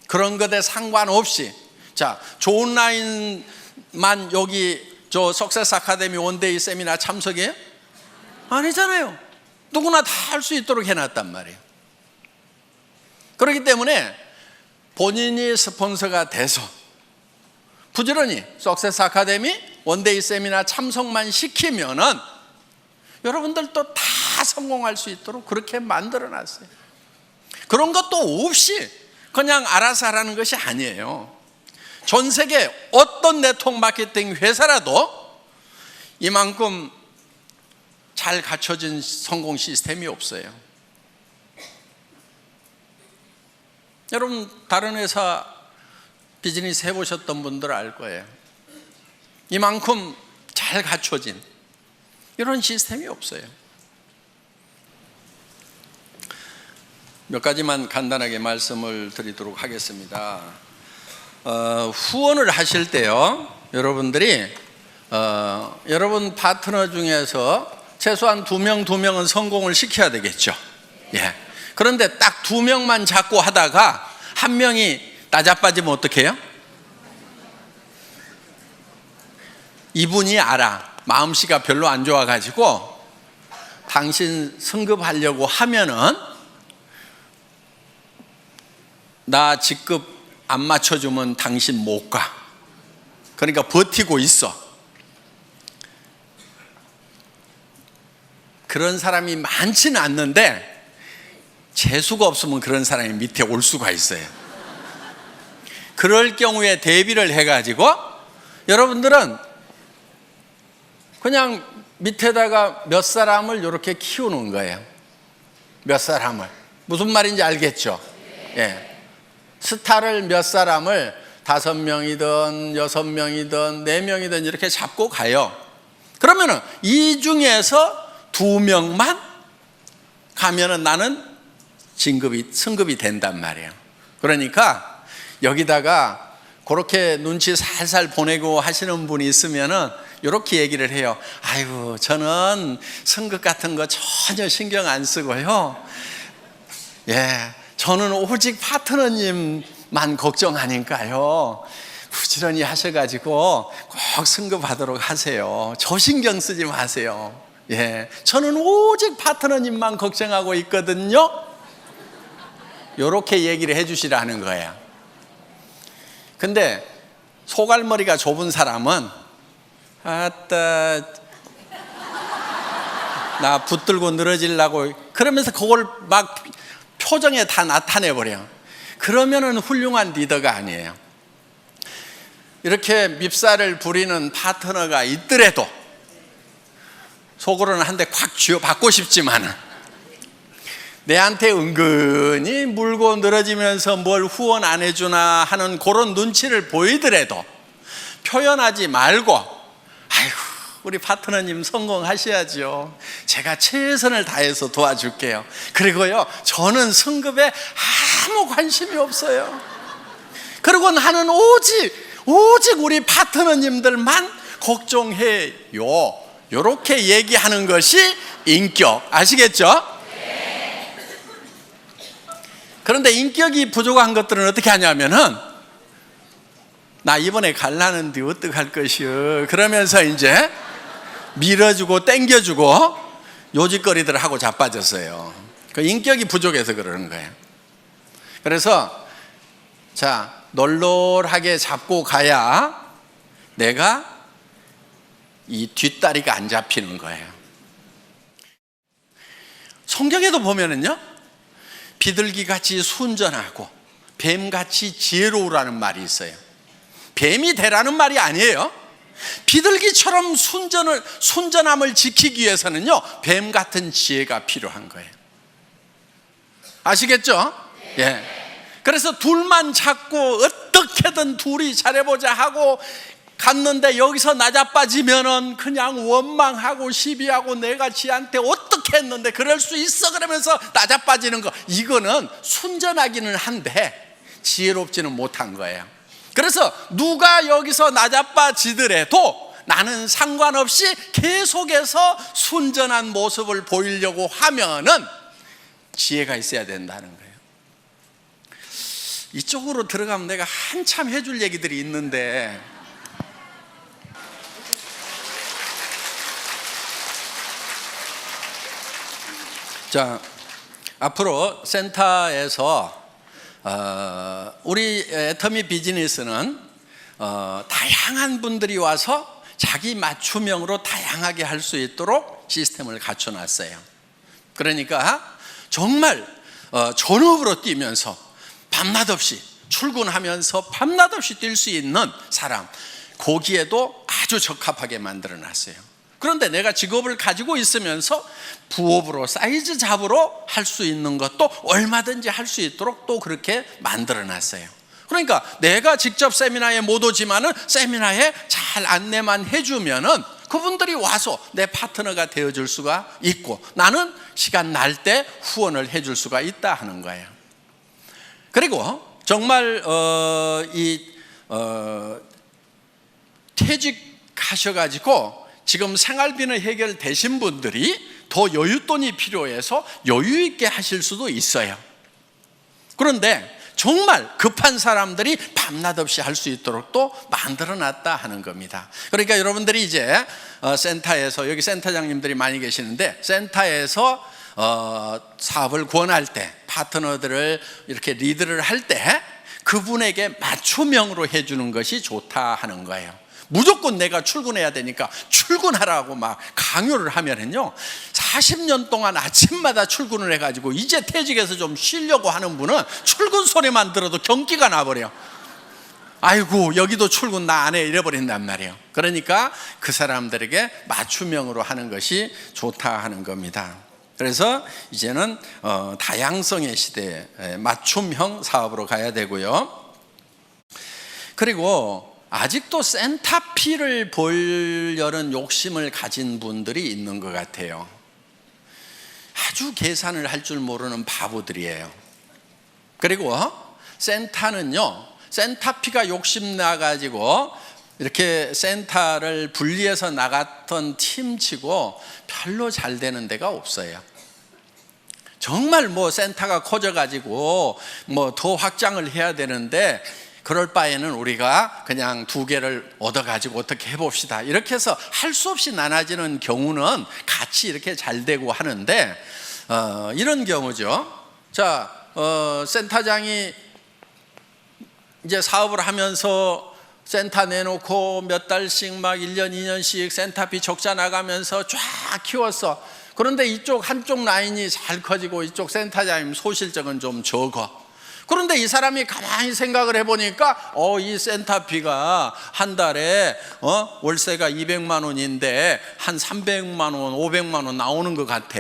그런 것에 상관없이, 자, 좋은 라인만 여기 저 석세스 아카데미 원데이 세미나 참석이에요? 아니잖아요. 누구나 다 할 수 있도록 해놨단 말이에요. 그렇기 때문에 본인이 스폰서가 돼서 부지런히 석세스 아카데미 원데이 세미나 참석만 시키면은 여러분들도 다 성공할 수 있도록 그렇게 만들어 놨어요. 그런 것도 없이 그냥 알아서 하라는 것이 아니에요. 전 세계 어떤 네트워크 마케팅 회사라도 이만큼 잘 갖춰진 성공 시스템이 없어요. 여러분 다른 회사 비즈니스 해보셨던 분들 알 거예요. 이만큼 잘 갖춰진 이런 시스템이 없어요. 몇 가지만 간단하게 말씀을 드리도록 하겠습니다. 후원을 하실 때요, 여러분들이 여러분 파트너 중에서 최소한 2명은 성공을 시켜야 되겠죠. 예. 그런데 딱 2명만 잡고 하다가 1명이 나자빠지면 어떻게 해요? 이분이 알아. 마음씨가 별로 안 좋아가지고 당신 승급하려고 하면은 나 직급 안 맞춰주면 당신 못 가. 그러니까 버티고 있어. 그런 사람이 많지는 않는데 재수가 없으면 그런 사람이 밑에 올 수가 있어요. 그럴 경우에 대비를 해가지고 여러분들은 그냥 밑에다가 몇 사람을 이렇게 키우는 거예요. 몇 사람을. 무슨 말인지 알겠죠? 예. 스타를 몇 사람을 5명이든 6명이든 4명이든 이렇게 잡고 가요. 그러면은 이 중에서 2명만 가면은 나는 승급이 된단 말이에요. 그러니까 여기다가 그렇게 눈치 살살 보내고 하시는 분이 있으면은 이렇게 얘기를 해요. 아이고, 저는 승급 같은 거 전혀 신경 안 쓰고요. 예, 저는 오직 파트너님만 걱정하니까요. 부지런히 하셔가지고 꼭 승급하도록 하세요. 저 신경 쓰지 마세요. 예, 저는 오직 파트너님만 걱정하고 있거든요. 이렇게 얘기를 해주시라는 거예요. 근데 소갈머리가 좁은 사람은 아따 나 붙들고 늘어지려고 그러면서 그걸 막 표정에 다 나타내버려. 그러면은 훌륭한 리더가 아니에요. 이렇게 밉살을 부리는 파트너가 있더라도 속으로는 한 대 콱 쥐어받고 싶지만은 내한테 은근히 물고 늘어지면서 뭘 후원 안 해주나 하는 그런 눈치를 보이더라도 표현하지 말고, 아이고 우리 파트너님 성공하셔야죠. 제가 최선을 다해서 도와줄게요. 그리고요, 저는 승급에 아무 관심이 없어요. 그리고 나는 오직 우리 파트너님들만 걱정해요. 이렇게 얘기하는 것이 인격. 아시겠죠? 그런데 인격이 부족한 것들은 어떻게 하냐면은 나 이번에 갈라는데 어떡할 것이요, 그러면서 이제 밀어주고 땡겨주고 요짓거리들을 하고 자빠졌어요. 그 인격이 부족해서 그러는 거예요. 그래서 자, 널널하게 잡고 가야 내가 이 뒷다리가 안 잡히는 거예요. 성경에도 보면은요, 비둘기같이 순전하고 뱀같이 지혜로우라는 말이 있어요. 뱀이 되라는 말이 아니에요. 비둘기처럼 순전함을 지키기 위해서는요, 뱀 같은 지혜가 필요한 거예요. 아시겠죠? 예. 그래서 둘만 잡고 어떻게든 둘이 잘해보자 하고 갔는데 여기서 나자빠지면은 그냥 원망하고 시비하고 내가 지한테 어떻게 했는데 그럴 수 있어 그러면서 나자빠지는 거, 이거는 순전하기는 한데 지혜롭지는 못한 거예요. 그래서 누가 여기서 나자빠지더라도 나는 상관없이 계속해서 순전한 모습을 보이려고 하면은 지혜가 있어야 된다는 거예요. 이쪽으로 들어가면 내가 한참 해줄 얘기들이 있는데 자, 앞으로 센터에서 우리 애터미 비즈니스는 다양한 분들이 와서 자기 맞춤형으로 다양하게 할 수 있도록 시스템을 갖춰놨어요. 그러니까 정말 전업으로 뛰면서 밤낮 없이 출근하면서 밤낮 없이 뛸 수 있는 사람, 거기에도 아주 적합하게 만들어놨어요. 그런데 내가 직업을 가지고 있으면서 부업으로 사이즈 잡으로 할 수 있는 것도 얼마든지 할 수 있도록 또 그렇게 만들어놨어요. 그러니까 내가 직접 세미나에 못 오지만은 세미나에 잘 안내만 해주면은 그분들이 와서 내 파트너가 되어줄 수가 있고, 나는 시간 날 때 후원을 해줄 수가 있다 하는 거예요. 그리고 정말 퇴직하셔가지고 지금 생활비는 해결되신 분들이 더 여윳돈이 필요해서 여유 있게 하실 수도 있어요. 그런데 정말 급한 사람들이 밤낮 없이 할 수 있도록 또 만들어놨다 하는 겁니다. 그러니까 여러분들이 이제 센터에서, 여기 센터장님들이 많이 계시는데, 센터에서 사업을 권할 때, 파트너들을 이렇게 리드를 할 때 그분에게 맞춤형으로 해주는 것이 좋다 하는 거예요. 무조건 내가 출근해야 되니까 출근하라고 막 강요를 하면은요, 40년 동안 아침마다 출근을 해가지고 이제 퇴직해서 좀 쉬려고 하는 분은 출근 소리만 들어도 경기가 나버려. 아이고, 여기도 출근 나 안 해, 이래버린단 말이에요. 그러니까 그 사람들에게 맞춤형으로 하는 것이 좋다 하는 겁니다. 그래서 이제는 다양성의 시대에 맞춤형 사업으로 가야 되고요. 그리고 아직도 센터피를 보려는 욕심을 가진 분들이 있는 것 같아요. 아주 계산을 할 줄 모르는 바보들이에요. 그리고 센터는요, 센터피가 욕심나가지고 이렇게 센터를 분리해서 나갔던 팀치고 별로 잘 되는 데가 없어요. 정말 센터가 커져가지고 더 확장을 해야 되는데, 그럴 바에는 우리가 그냥 2개를 얻어가지고 어떻게 해봅시다, 이렇게 해서 할 수 없이 나눠지는 경우는 같이 이렇게 잘 되고 하는데, 이런 경우죠. 자, 센터장이 이제 사업을 하면서 센터 내놓고 몇 달씩 막 1년 2년씩 센터비 적자 나가면서 쫙 키웠어. 그런데 이쪽 한쪽 라인이 잘 커지고 이쪽 센터장님 소실적은 좀 적어. 그런데 이 사람이 가만히 생각을 해보니까 이 센터비가 한 달에 월세가 200만 원인데 한 300만 원, 500만 원 나오는 것 같아.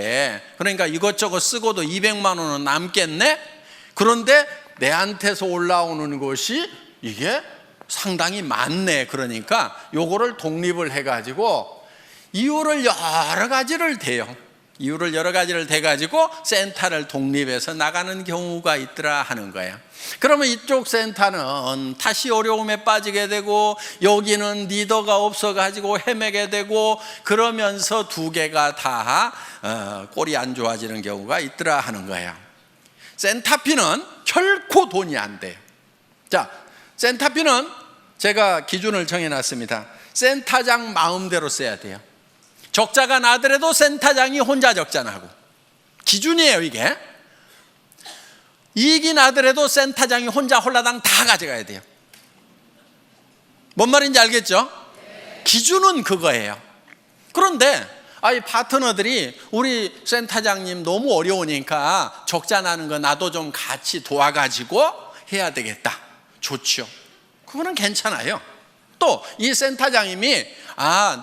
그러니까 이것저것 쓰고도 200만 원은 남겠네? 그런데 내한테서 올라오는 것이 이게 상당히 많네. 그러니까 요거를 독립을 해가지고 이유를 여러 가지를 대요. 이유를 여러 가지를 대가지고 센터를 독립해서 나가는 경우가 있더라 하는 거예요. 그러면 이쪽 센터는 다시 어려움에 빠지게 되고, 여기는 리더가 없어가지고 헤매게 되고, 그러면서 2개가 다 꼴이 안 좋아지는 경우가 있더라 하는 거예요. 센터피는 결코 돈이 안 돼요. 자, 센터피는 제가 기준을 정해놨습니다. 센터장 마음대로 써야 돼요. 적자가 나더라도 센터장이 혼자 적자 나고, 기준이에요 이게. 이익이 나더라도 센터장이 혼자 홀라당 다 가져가야 돼요. 뭔 말인지 알겠죠? 기준은 그거예요. 그런데 이 파트너들이 우리 센터장님 너무 어려우니까 적자 나는 거 나도 좀 같이 도와가지고 해야 되겠다. 좋죠. 그거는 괜찮아요. 또 이 센터장님이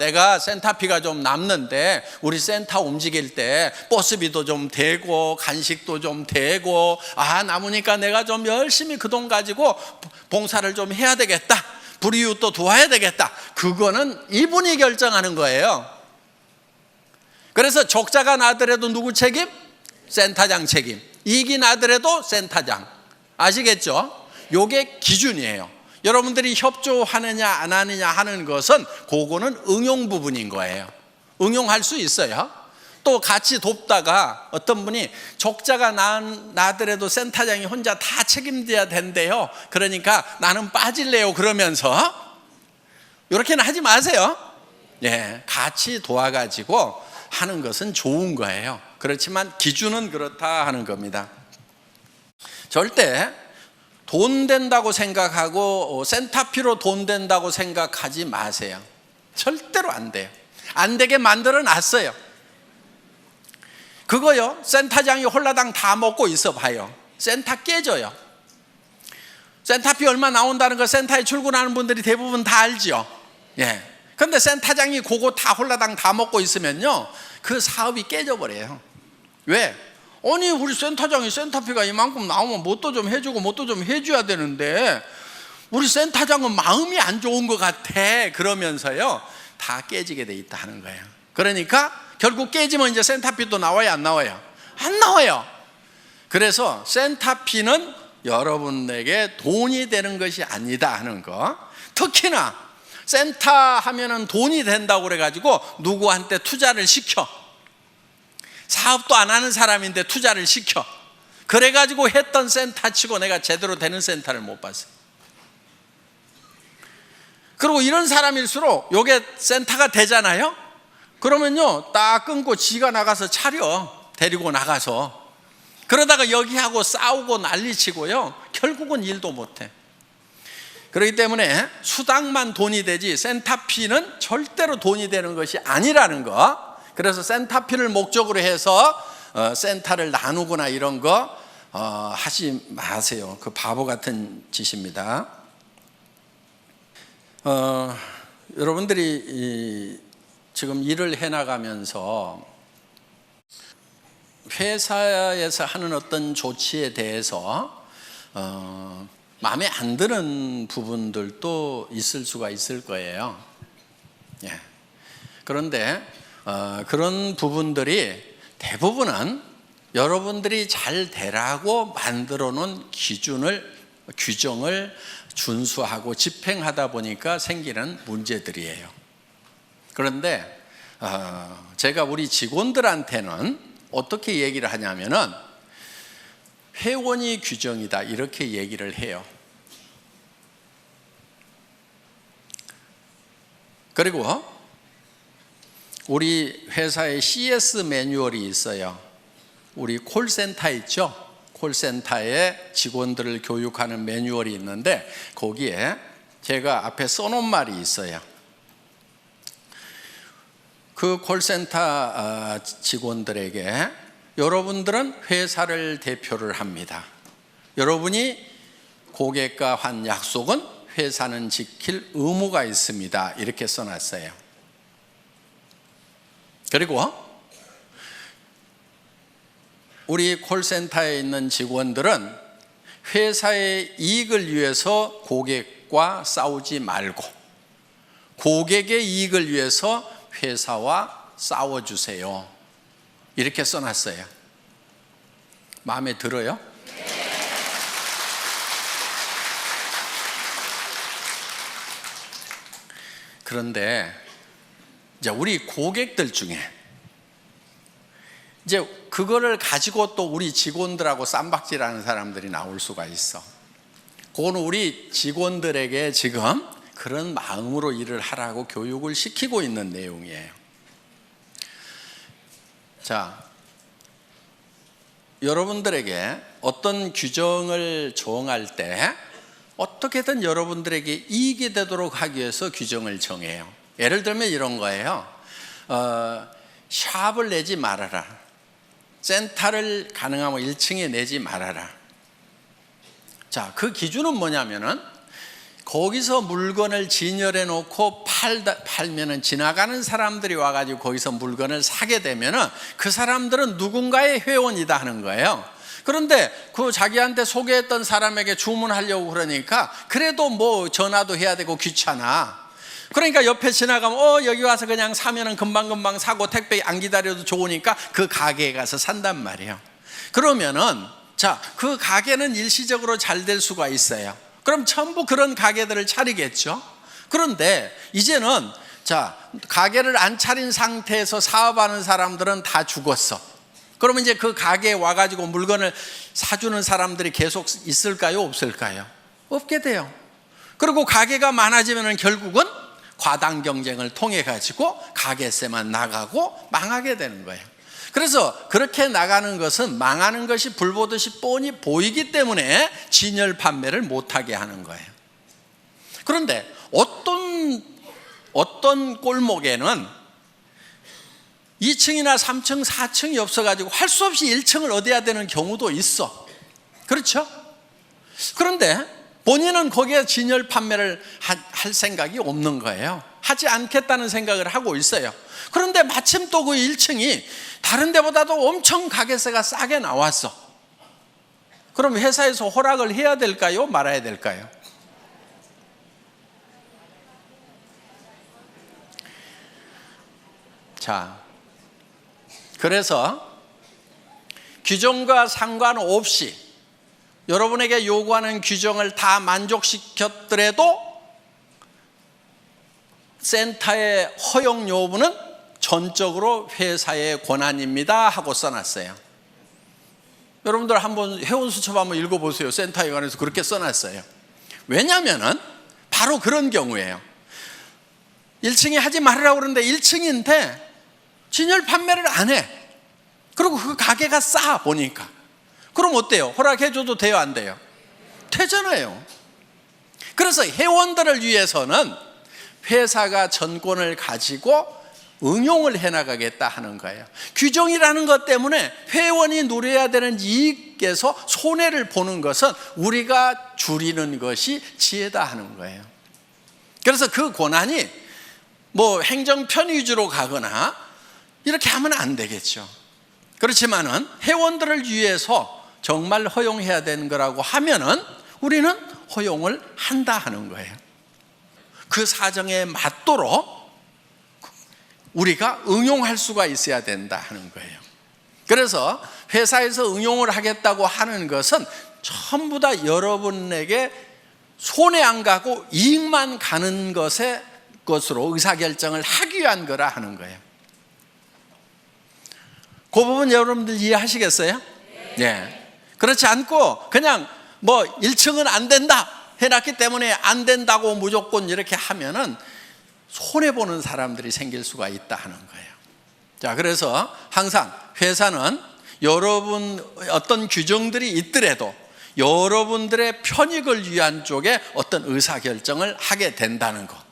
내가 센터피가 좀 남는데 우리 센터 움직일 때 버스비도 좀 되고 간식도 좀 되고 남으니까 내가 좀 열심히 그 돈 가지고 봉사를 좀 해야 되겠다, 불이웃도 도와야 되겠다, 그거는 이분이 결정하는 거예요. 그래서 적자가 나더라도 누구 책임? 센터장 책임. 이익이 나더라도 센터장. 아시겠죠? 요게 기준이에요. 여러분들이 협조하느냐 안 하느냐 하는 것은 그거는 응용 부분인 거예요. 응용할 수 있어요. 또 같이 돕다가 어떤 분이 적자가 나더라도 센터장이 혼자 다 책임져야 된대요. 그러니까 나는 빠질래요. 그러면서 이렇게는 하지 마세요. 같이 도와가지고 하는 것은 좋은 거예요. 그렇지만 기준은 그렇다 하는 겁니다. 절대 돈 된다고 생각하고 센터피로 돈 된다고 생각하지 마세요. 절대로 안 돼요. 안 되게 만들어 놨어요. 그거요, 센터장이 홀라당 다 먹고 있어 봐요. 센터 깨져요. 센터피 얼마 나온다는 거 센터에 출근하는 분들이 대부분 다 알죠. 예. 근데 센터장이 그거 다 홀라당 다 먹고 있으면요, 그 사업이 깨져버려요. 왜? 아니, 우리 센터장이 센터피가 이만큼 나오면 뭣도 좀 해주고 뭣도 좀 해줘야 되는데 우리 센터장은 마음이 안 좋은 것 같아 그러면서요, 다 깨지게 돼 있다 하는 거예요. 그러니까 결국 깨지면 이제 센터피도 나와요, 안 나와요? 안 나와요. 그래서 센터피는 여러분에게 돈이 되는 것이 아니다 하는 거. 특히나 센터 하면은 돈이 된다고 그래가지고 누구한테 투자를 시켜. 사업도 안 하는 사람인데 투자를 시켜. 그래가지고 했던 센터 치고 내가 제대로 되는 센터를 못 봤어요. 그리고 이런 사람일수록 요게 센터가 되잖아요. 그러면요, 딱 끊고 지가 나가서 차려. 데리고 나가서. 그러다가 여기하고 싸우고 난리치고요, 결국은 일도 못해. 그렇기 때문에 수당만 돈이 되지 센터피는 절대로 돈이 되는 것이 아니라는 거. 그래서 센터피를 목적으로 해서 센터를 나누거나 이런 거 하지 마세요. 그 바보 같은 짓입니다. 여러분들이 지금 일을 해나가면서 회사에서 하는 어떤 조치에 대해서 마음에 안 드는 부분들도 있을 수가 있을 거예요. 예. 그런데 그런 부분들이 대부분은 여러분들이 잘 되라고 만들어 놓은 규정을 준수하고 집행하다 보니까 생기는 문제들이에요. 그런데 제가 우리 직원들한테는 어떻게 얘기를 하냐면은 회원이 규정이다 이렇게 얘기를 해요. 그리고 우리 회사에 CS 매뉴얼이 있어요. 우리 콜센터 있죠? 콜센터에 직원들을 교육하는 매뉴얼이 있는데 거기에 제가 앞에 써놓은 말이 있어요. 그 콜센터 직원들에게 여러분들은 회사를 대표를 합니다. 여러분이 고객과 한 약속은 회사는 지킬 의무가 있습니다. 이렇게 써놨어요. 그리고 우리 콜센터에 있는 직원들은 회사의 이익을 위해서 고객과 싸우지 말고 고객의 이익을 위해서 회사와 싸워주세요. 이렇게 써놨어요. 마음에 들어요? 그런데 이제 우리 고객들 중에 이제 그거를 가지고 또 우리 직원들하고 쌈박질하는 사람들이 나올 수가 있어. 그거는 우리 직원들에게 지금 그런 마음으로 일을 하라고 교육을 시키고 있는 내용이에요. 자, 여러분들에게 어떤 규정을 정할 때 어떻게든 여러분들에게 이익이 되도록 하기 위해서 규정을 정해요. 예를 들면 이런 거예요. 샵을 내지 말아라. 센터를 가능하면 1층에 내지 말아라. 자, 그 기준은 뭐냐면은 거기서 물건을 진열해 놓고 팔면은 지나가는 사람들이 와가지고 거기서 물건을 사게 되면은 그 사람들은 누군가의 회원이다 하는 거예요. 그런데 그 자기한테 소개했던 사람에게 주문하려고 그러니까 그래도 뭐 전화도 해야 되고 귀찮아. 그러니까 옆에 지나가면 여기 와서 그냥 사면은 금방금방 사고 택배 안 기다려도 좋으니까 그 가게에 가서 산단 말이에요. 그러면은 자, 그 가게는 일시적으로 잘 될 수가 있어요. 그럼 전부 그런 가게들을 차리겠죠. 그런데 이제는 자, 가게를 안 차린 상태에서 사업하는 사람들은 다 죽었어. 그러면 이제 그 가게에 와가지고 물건을 사주는 사람들이 계속 있을까요? 없을까요? 없게 돼요. 그리고 가게가 많아지면 결국은 과당 경쟁을 통해 가지고 가게세만 나가고 망하게 되는 거예요. 그래서 그렇게 나가는 것은 망하는 것이 불보듯이 뻔히 보이기 때문에 진열 판매를 못하게 하는 거예요. 그런데 어떤 골목에는 2층이나 3층, 4층이 없어가지고 할 수 없이 1층을 얻어야 되는 경우도 있어. 그렇죠? 그런데 본인은 거기에 진열 판매를 할 생각이 없는 거예요. 하지 않겠다는 생각을 하고 있어요. 그런데 마침 또 그 1층이 다른 데보다도 엄청 가격세가 싸게 나왔어. 그럼 회사에서 허락을 해야 될까요? 말아야 될까요? 자, 그래서 규정과 상관없이 여러분에게 요구하는 규정을 다 만족시켰더라도 센터의 허용 여부는 전적으로 회사의 권한입니다 하고 써놨어요. 여러분들 한번 회원수첩 한번 읽어보세요. 센터에 관해서 그렇게 써놨어요. 왜냐하면 바로 그런 경우예요. 1층에 하지 말으라고 그러는데 1층인데 진열 판매를 안 해. 그리고 그 가게가 싸 보니까. 그럼 어때요? 허락해줘도 돼요? 안 돼요? 되잖아요. 그래서 회원들을 위해서는 회사가 전권을 가지고 응용을 해나가겠다 하는 거예요. 규정이라는 것 때문에 회원이 누려야 되는 이익에서 손해를 보는 것은 우리가 줄이는 것이 지혜다 하는 거예요. 그래서 그 권한이 뭐 행정편 위주로 가거나 이렇게 하면 안 되겠죠. 그렇지만은 회원들을 위해서 정말 허용해야 되는 거라고 하면은 우리는 허용을 한다 하는 거예요. 그 사정에 맞도록 우리가 응용할 수가 있어야 된다 하는 거예요. 그래서 회사에서 응용을 하겠다고 하는 것은 전부 다 여러분에게 손해 안 가고 이익만 가는 것으로 의사결정을 하기 위한 거라 하는 거예요. 그 부분 여러분들 이해하시겠어요? 네. 그렇지 않고 그냥 뭐 1층은 안 된다 해놨기 때문에 안 된다고 무조건 이렇게 하면은 손해보는 사람들이 생길 수가 있다 하는 거예요. 자, 그래서 항상 회사는 여러분 어떤 규정들이 있더라도 여러분들의 편익을 위한 쪽에 어떤 의사결정을 하게 된다는 것.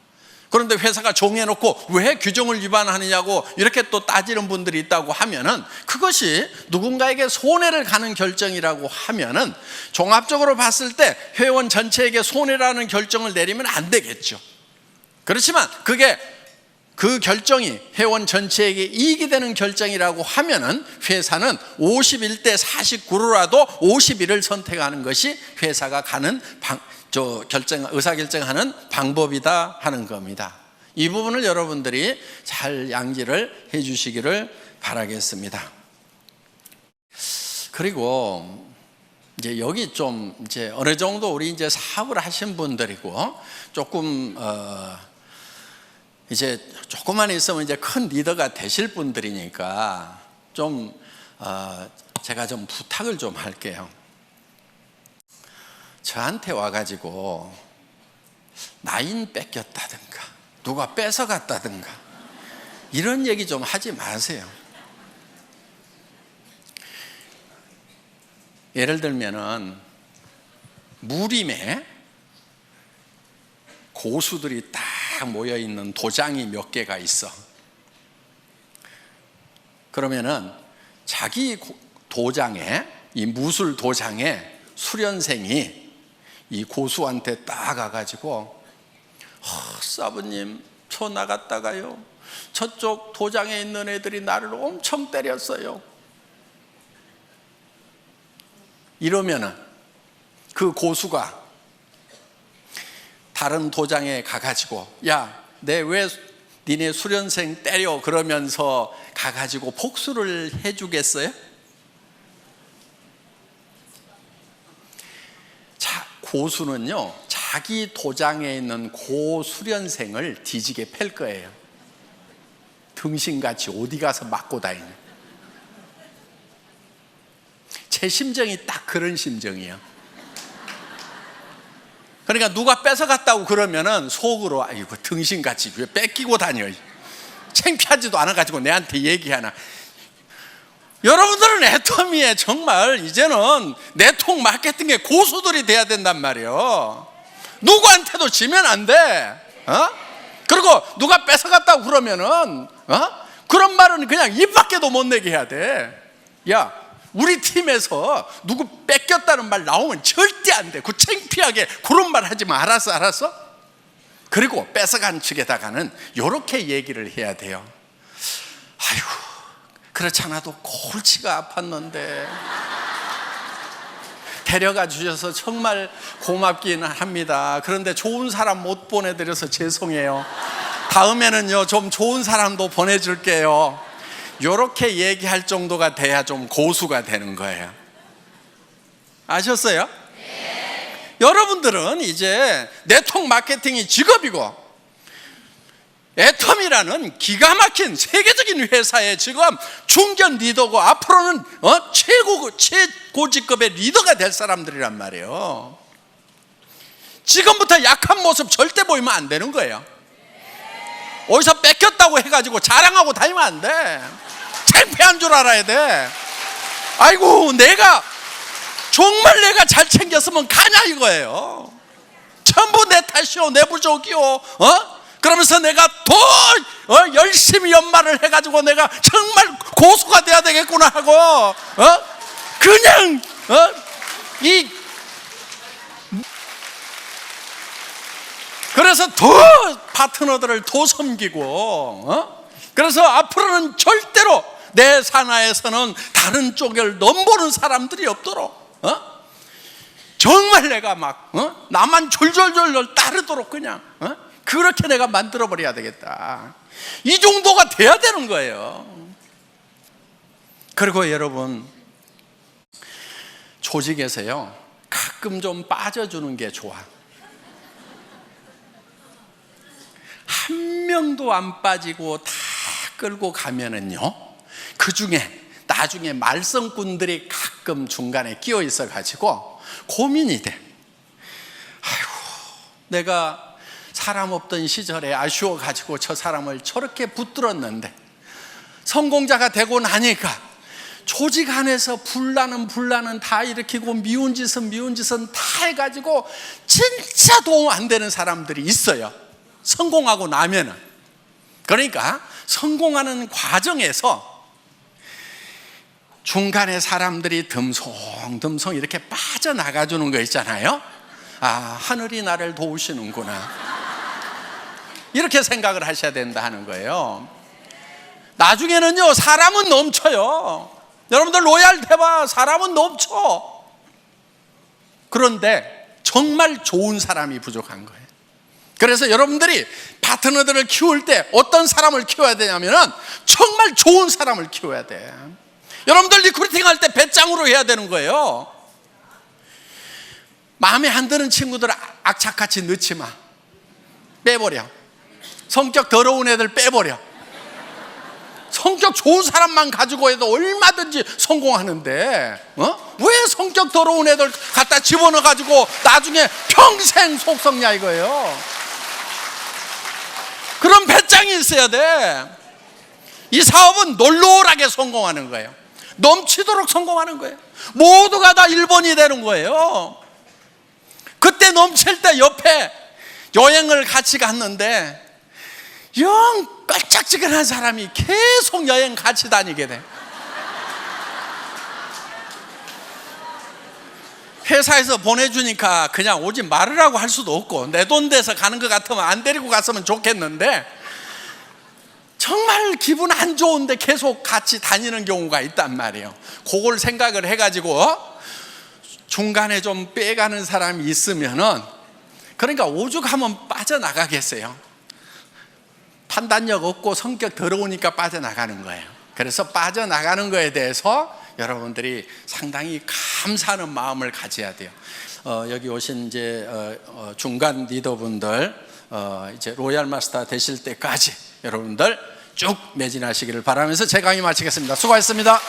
그런데 회사가 정해놓고 왜 규정을 위반하느냐고 이렇게 또 따지는 분들이 있다고 하면은 그것이 누군가에게 손해를 가는 결정이라고 하면은 종합적으로 봤을 때 회원 전체에게 손해라는 결정을 내리면 안 되겠죠. 그렇지만 그게 그 결정이 회원 전체에게 이익이 되는 결정이라고 하면은 회사는 51대 49로라도 51을 선택하는 것이 회사가 가는 의사결정하는 방법이다 하는 겁니다. 이 부분을 여러분들이 잘 양지를 해 주시기를 바라겠습니다. 그리고 이제 여기 좀 이제 어느 정도 우리 이제 사업을 하신 분들이고 조금 이제 조금만 있으면 이제 큰 리더가 되실 분들이니까 좀 제가 좀 부탁을 좀 할게요. 저한테 와가지고 나인 뺏겼다든가 누가 뺏어갔다든가 이런 얘기 좀 하지 마세요. 예를 들면은 무림에 고수들이 딱 모여있는 도장이 몇 개가 있어. 그러면은 자기 도장에, 이 무술 도장에 수련생이 이 고수한테 딱 가가지고 사부님 저 나갔다가요 저쪽 도장에 있는 애들이 나를 엄청 때렸어요. 이러면은 그 고수가 다른 도장에 가가지고 야, 내 왜 니네 수련생 때려 그러면서 가가지고 복수를 해주겠어요? 고수는요 자기 도장에 있는 고수련생을 뒤지게 팰 거예요. 등신같이 어디 가서 맞고 다니냐. 제 심정이 딱 그런 심정이에요. 그러니까 누가 뺏어갔다고 그러면은 속으로 아이고 등신같이 왜 뺏기고 다녀, 창피하지도 않아가지고 내한테 얘기하나. 여러분들은 애터미에 정말 이제는 네트워크 마케팅의 고수들이 돼야 된단 말이에요. 누구한테도 지면 안 돼. 그리고 누가 뺏어갔다고 그러면은 그런 말은 그냥 입 밖에도 못 내게 해야 돼. 야, 우리 팀에서 누구 뺏겼다는 말 나오면 절대 안 돼. 그 창피하게 그런 말 하지 마. 알았어? 그리고 뺏어간 측에다가는 이렇게 얘기를 해야 돼요. 아이고, 그렇지 않아도 골치가 아팠는데 데려가 주셔서 정말 고맙기는 합니다. 그런데 좋은 사람 못 보내드려서 죄송해요. 다음에는요 좀 좋은 사람도 보내줄게요. 이렇게 얘기할 정도가 돼야 좀 고수가 되는 거예요. 아셨어요? 네. 여러분들은 이제 네트워크 마케팅이 직업이고 애텀이라는 기가 막힌 세계적인 회사의 지금 중견 리더고 앞으로는 최고직급의 리더가 될 사람들이란 말이에요. 지금부터 약한 모습 절대 보이면 안 되는 거예요. 어디서 뺏겼다고 해가지고 자랑하고 다니면 안 돼. 창피한 줄 알아야 돼. 아이고, 정말 내가 잘 챙겼으면 가냐 이거예요. 전부 내 탓이요, 내 부족이요. 그러면서 내가 더 열심히 연말을 해가지고 내가 정말 고수가 돼야 되겠구나 하고 그냥 그래서 더 파트너들을 더 섬기고 그래서 앞으로는 절대로 내 산하에서는 다른 쪽을 넘보는 사람들이 없도록 정말 내가 막 나만 졸졸졸 따르도록 그냥 그렇게 내가 만들어버려야 되겠다. 이 정도가 돼야 되는 거예요. 그리고 여러분, 조직에서요 가끔 좀 빠져주는 게 좋아. 한 명도 안 빠지고 다 끌고 가면은요, 그 중에 나중에 말썽꾼들이 가끔 중간에 끼어 있어 가지고 고민이 돼. 아이고, 내가 사람 없던 시절에 아쉬워 가지고 저 사람을 저렇게 붙들었는데 성공자가 되고 나니까 조직 안에서 분란은 다 일으키고 미운 짓은 다 해가지고 진짜 도움 안 되는 사람들이 있어요. 성공하고 나면은. 그러니까 성공하는 과정에서 중간에 사람들이 듬성듬성 이렇게 빠져나가 주는 거 있잖아요. 아, 하늘이 나를 도우시는구나, 이렇게 생각을 하셔야 된다 하는 거예요. 나중에는요 사람은 넘쳐요. 여러분들 로얄 대봐, 사람은 넘쳐. 그런데 정말 좋은 사람이 부족한 거예요. 그래서 여러분들이 파트너들을 키울 때 어떤 사람을 키워야 되냐면은 정말 좋은 사람을 키워야 돼. 여러분들 리크루팅 할 때 배짱으로 해야 되는 거예요. 마음에 안 드는 친구들 악착같이 넣지 마. 빼버려. 성격 더러운 애들 빼버려. 성격 좋은 사람만 가지고 해도 얼마든지 성공하는데 왜 성격 더러운 애들 갖다 집어넣어 가지고 나중에 평생 속썩냐 이거예요. 그런 배짱이 있어야 돼. 이 사업은 놀놀하게 성공하는 거예요. 넘치도록 성공하는 거예요. 모두가 다 1번이 되는 거예요. 그때 넘칠 때 옆에 여행을 같이 갔는데 영 깔짝지근한 사람이 계속 여행 같이 다니게 돼. 회사에서 보내주니까 그냥 오지 말으라고 할 수도 없고, 내 돈 돼서 가는 것 같으면 안 데리고 갔으면 좋겠는데 정말 기분 안 좋은데 계속 같이 다니는 경우가 있단 말이에요. 그걸 생각을 해가지고 중간에 좀 빼가는 사람이 있으면은, 그러니까 오죽하면 빠져나가겠어요. 판단력 없고 성격 더러우니까 빠져나가는 거예요. 그래서 빠져나가는 거에 대해서 여러분들이 상당히 감사하는 마음을 가져야 돼요. 여기 오신 이제 중간 리더분들 이제 로얄 마스터 되실 때까지 여러분들 쭉 매진하시기를 바라면서 제 강의 마치겠습니다. 수고하셨습니다.